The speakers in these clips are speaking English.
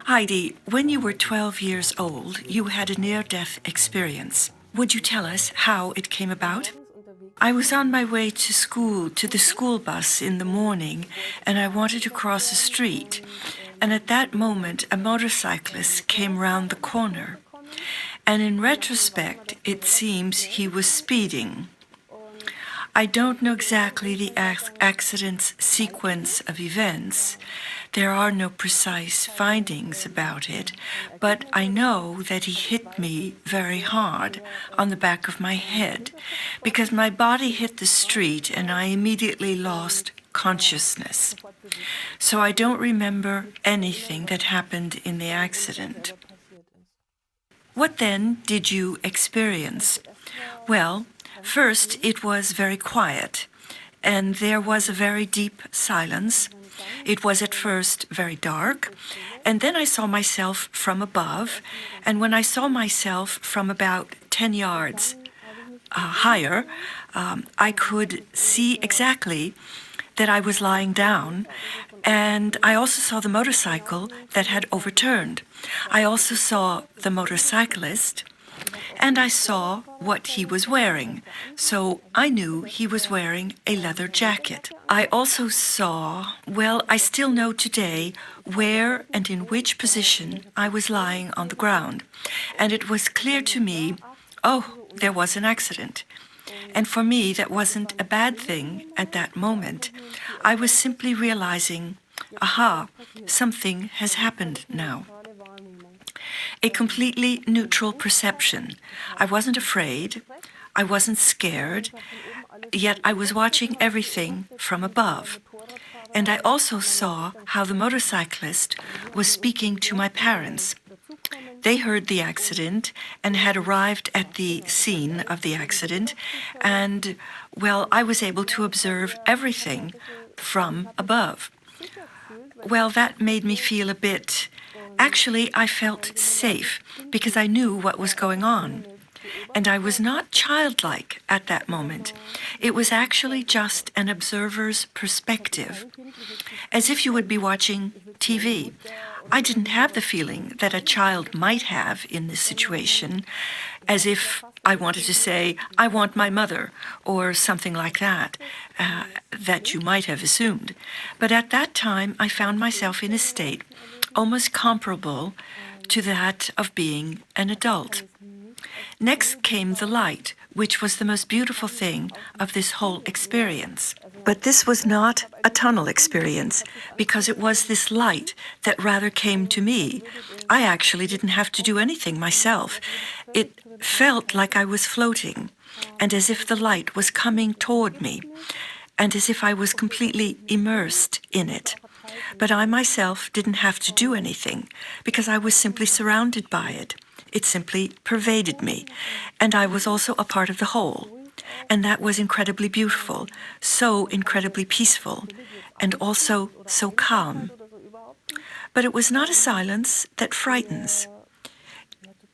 Heidi, when you were 12 years old, you had a near-death experience. Would you tell us how it came about? I was on my way to school, to the school bus in the morning, and I wanted to cross the street. And at that moment, a motorcyclist came round the corner. And in retrospect, it seems he was speeding. I don't know exactly the accident's sequence of events. There are no precise findings about it, but I know that he hit me very hard on the back of my head, because my body hit the street and I immediately lost consciousness. So I don't remember anything that happened in the accident. What then did you experience? Well, first, it was very quiet, and there was a very deep silence. It was at first very dark, and then I saw myself from above, and when I saw myself from about 10 yards higher, I could see exactly that I was lying down, and I also saw the motorcycle that had overturned. I also saw the motorcyclist, and I saw what he was wearing, so I knew he was wearing a leather jacket. I also saw, well, I still know today where and in which position I was lying on the ground, and it was clear to me, oh, there was an accident. And for me, that wasn't a bad thing at that moment. I was simply realizing, aha, something has happened now. A completely neutral perception. I wasn't afraid, I wasn't scared, yet I was watching everything from above. And I also saw how the motorcyclist was speaking to my parents. They heard the accident and had arrived at the scene of the accident, and, well, I was able to observe everything from above. Well, that made me feel a bit... Actually, I felt safe because I knew what was going on. And I was not childlike at that moment. It was actually just an observer's perspective, as if you would be watching TV. I didn't have the feeling that a child might have in this situation, as if I wanted to say, I want my mother, or something like that, that you might have assumed. But at that time, I found myself in a state almost comparable to that of being an adult. Next came the light, which was the most beautiful thing of this whole experience. But this was not a tunnel experience, because it was this light that rather came to me. I actually didn't have to do anything myself. It felt like I was floating, and as if the light was coming toward me, and as if I was completely immersed in it. But I myself didn't have to do anything, because I was simply surrounded by it. It simply pervaded me, and I was also a part of the whole. And that was incredibly beautiful, so incredibly peaceful, and also so calm. But it was not a silence that frightens.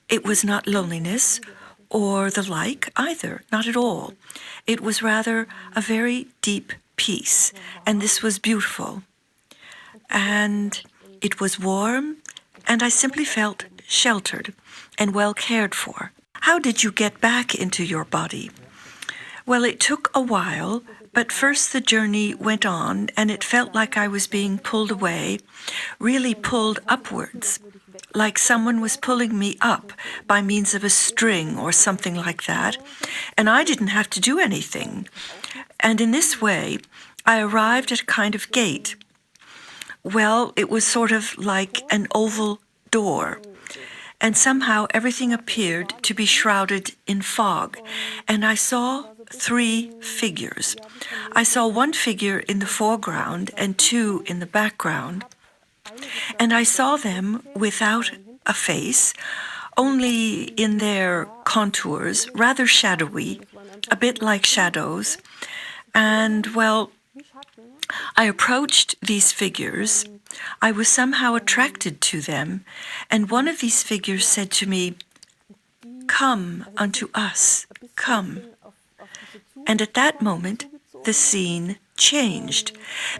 It was not loneliness or the like either, not at all. It was rather a very deep peace, and this was beautiful. And it was warm, and I simply felt sheltered and well cared for. How did you get back into your body? Well, it took a while, but first the journey went on, and it felt like I was being pulled away, really pulled upwards, like someone was pulling me up by means of a string or something like that, and I didn't have to do anything. And in this way, I arrived at a kind of gate. Well, it was sort of like an oval door, and somehow everything appeared to be shrouded in fog, and I saw 3 figures. I saw 1 figure in the foreground and 2 in the background, and I saw them without a face, only in their contours, rather shadowy, a bit like shadows, and, well, I approached these figures. I was somehow attracted to them, and one of these figures said to me, "Come unto us, come." And at that moment, the scene changed,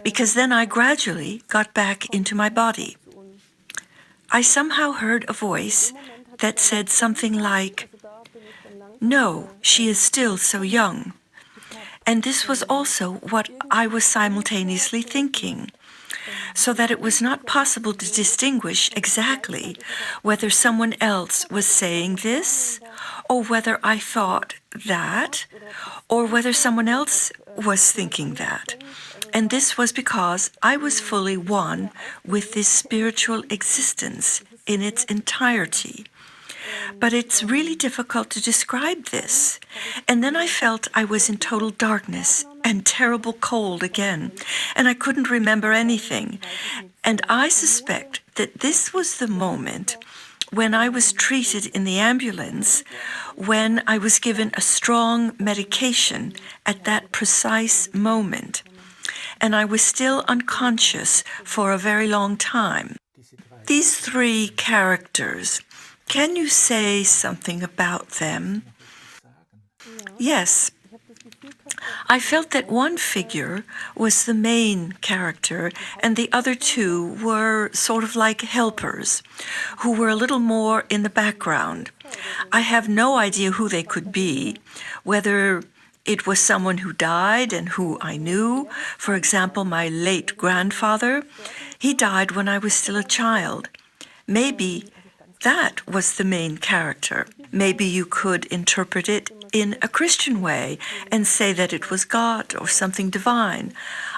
because then I gradually got back into my body. I somehow heard a voice that said something like, "No, she is still so young." And this was also what I was simultaneously thinking, so that it was not possible to distinguish exactly whether someone else was saying this, or whether I thought that, or whether someone else was thinking that. And this was because I was fully one with this spiritual existence in its entirety. But it's really difficult to describe this. And then I felt I was in total darkness and terrible cold again, and I couldn't remember anything. And I suspect that this was the moment when I was treated in the ambulance, when I was given a strong medication at that precise moment. And I was still unconscious for a very long time. These three characters, can you say something about them? Yes. I felt that one figure was the main character, and the other two were sort of like helpers, who were a little more in the background. I have no idea who they could be, whether it was someone who died and who I knew. For example, my late grandfather. He died when I was still a child. Maybe that was the main character. Maybe you could interpret it in a Christian way and say that it was God or something divine.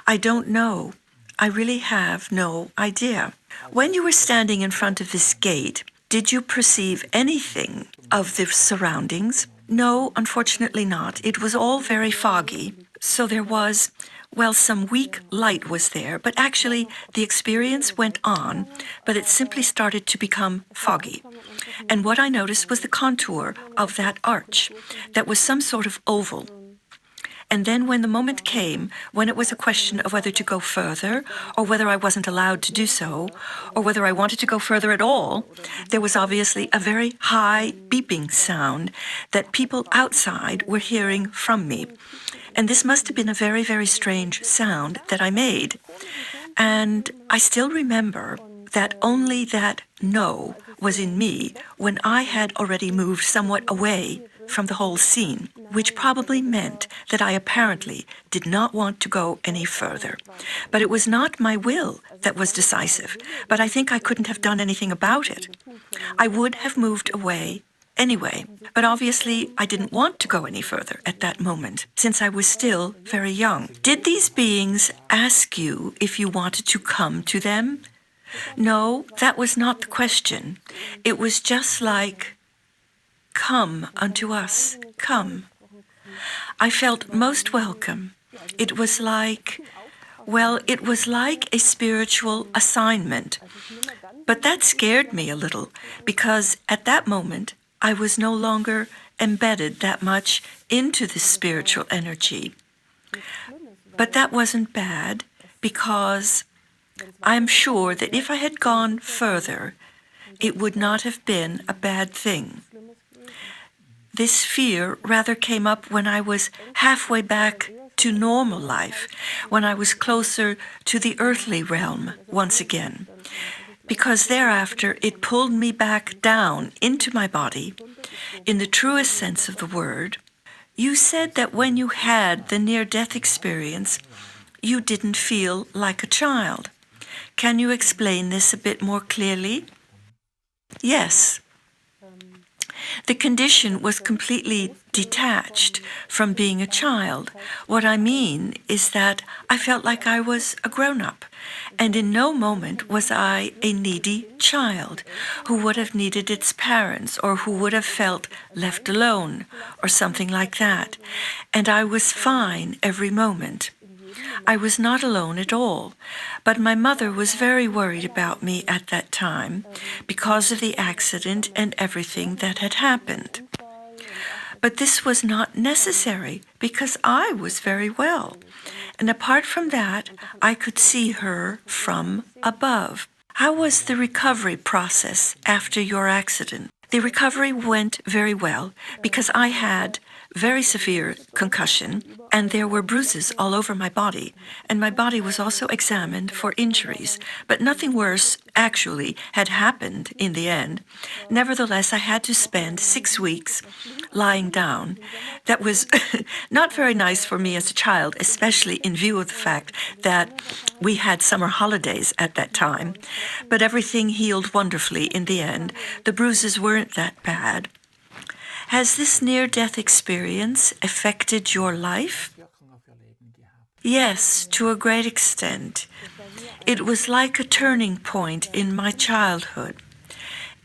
I don't know. I really have no idea. When you were standing in front of this gate, did you perceive anything of the surroundings? No, unfortunately not. It was all very foggy. So there was, well, some weak light was there, but actually the experience went on, but it simply started to become foggy. And what I noticed was the contour of that arch, that was some sort of oval. And then when the moment came, when it was a question of whether to go further, or whether I wasn't allowed to do so, or whether I wanted to go further at all, there was obviously a very high beeping sound that people outside were hearing from me. And this must have been a very, very strange sound that I made. And I still remember that only that no was in me when I had already moved somewhat away from the whole scene, which probably meant that I apparently did not want to go any further. But it was not my will that was decisive, but I think I couldn't have done anything about it. I would have moved away anyway, but obviously I didn't want to go any further at that moment, since I was still very young. Did these beings ask you if you wanted to come to them? No, that was not the question. It was just like, "Come unto us, come." I felt most welcome. It was like, well, it was like a spiritual assignment. But that scared me a little, because at that moment, I was no longer embedded that much into the spiritual energy. But that wasn't bad, because I'm sure that if I had gone further, it would not have been a bad thing. This fear rather came up when I was halfway back to normal life, when I was closer to the earthly realm once again, because thereafter it pulled me back down into my body, in the truest sense of the word. You said that when you had the near-death experience, you didn't feel like a child. Can you explain this a bit more clearly? Yes. The condition was completely detached from being a child. What I mean is that I felt like I was a grown-up, and in no moment was I a needy child who would have needed its parents or who would have felt left alone or something like that. And I was fine every moment. I was not alone at all, but my mother was very worried about me at that time because of the accident and everything that had happened. But this was not necessary because I was very well. And apart from that, I could see her from above. How was the recovery process after your accident? The recovery went very well because I had very severe concussion, and there were bruises all over my body. And my body was also examined for injuries, but nothing worse actually had happened in the end. Nevertheless, I had to spend 6 weeks lying down. That was not very nice for me as a child, especially in view of the fact that we had summer holidays at that time. But everything healed wonderfully in the end. The bruises weren't that bad. Has this near-death experience affected your life? Yes, to a great extent. It was like a turning point in my childhood.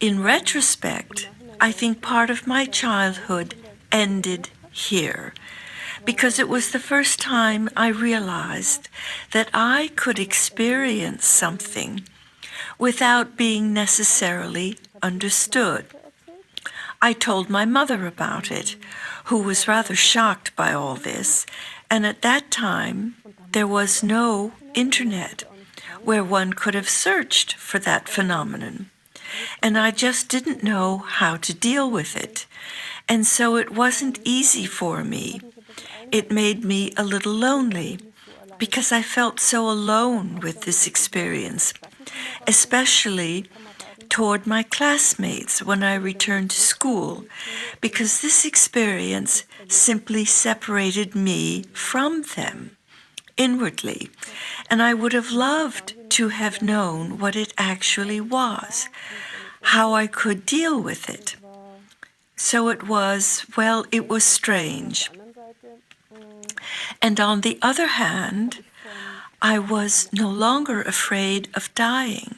In retrospect, I think part of my childhood ended here, because it was the first time I realized that I could experience something without being necessarily understood. I told my mother about it, who was rather shocked by all this, and at that time there was no internet where one could have searched for that phenomenon. And I just didn't know how to deal with it, and so it wasn't easy for me. It made me a little lonely, because I felt so alone with this experience, especially toward my classmates when I returned to school, because this experience simply separated me from them inwardly, and I would have loved to have known what it actually was, how I could deal with it. So it was strange. And on the other hand, I was no longer afraid of dying.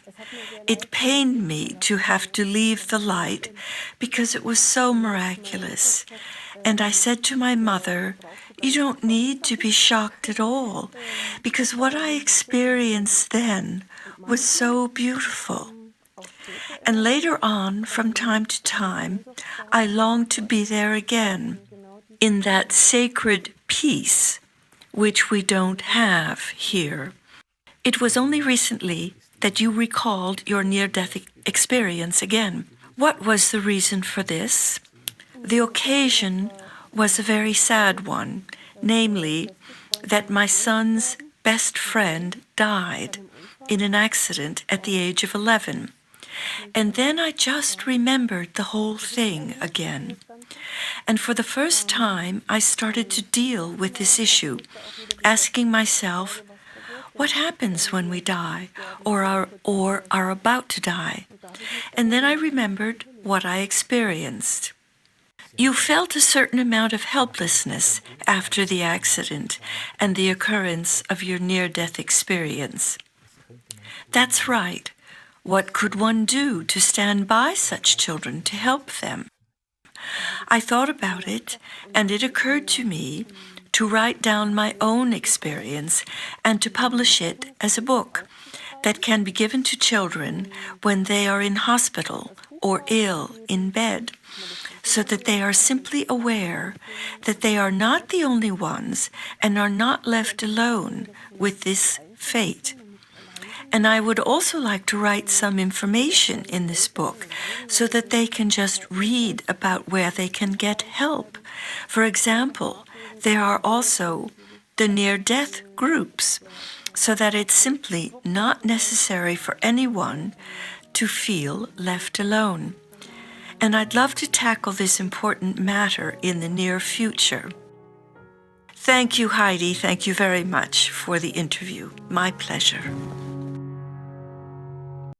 It pained me to have to leave the light because it was so miraculous. And I said to my mother, "You don't need to be shocked at all, because what I experienced then was so beautiful." And later on, from time to time, I longed to be there again, in that sacred peace which we don't have here. It was only recently that you recalled your near-death experience again. What was the reason for this? The occasion was a very sad one, namely that my son's best friend died in an accident at the age of 11. And then I just remembered the whole thing again. And for the first time, I started to deal with this issue, asking myself, what happens when we die or are about to die? And then I remembered what I experienced. You felt a certain amount of helplessness after the accident and the occurrence of your near-death experience. That's right. What could one do to stand by such children to help them? I thought about it, and it occurred to me to write down my own experience and to publish it as a book that can be given to children when they are in hospital or ill in bed, so that they are simply aware that they are not the only ones and are not left alone with this fate. And I would also like to write some information in this book so that they can just read about where they can get help. For example, there are also the near-death groups, so that it's simply not necessary for anyone to feel left alone. And I'd love to tackle this important matter in the near future. Thank you, Heidi. Thank you very much for the interview. My pleasure.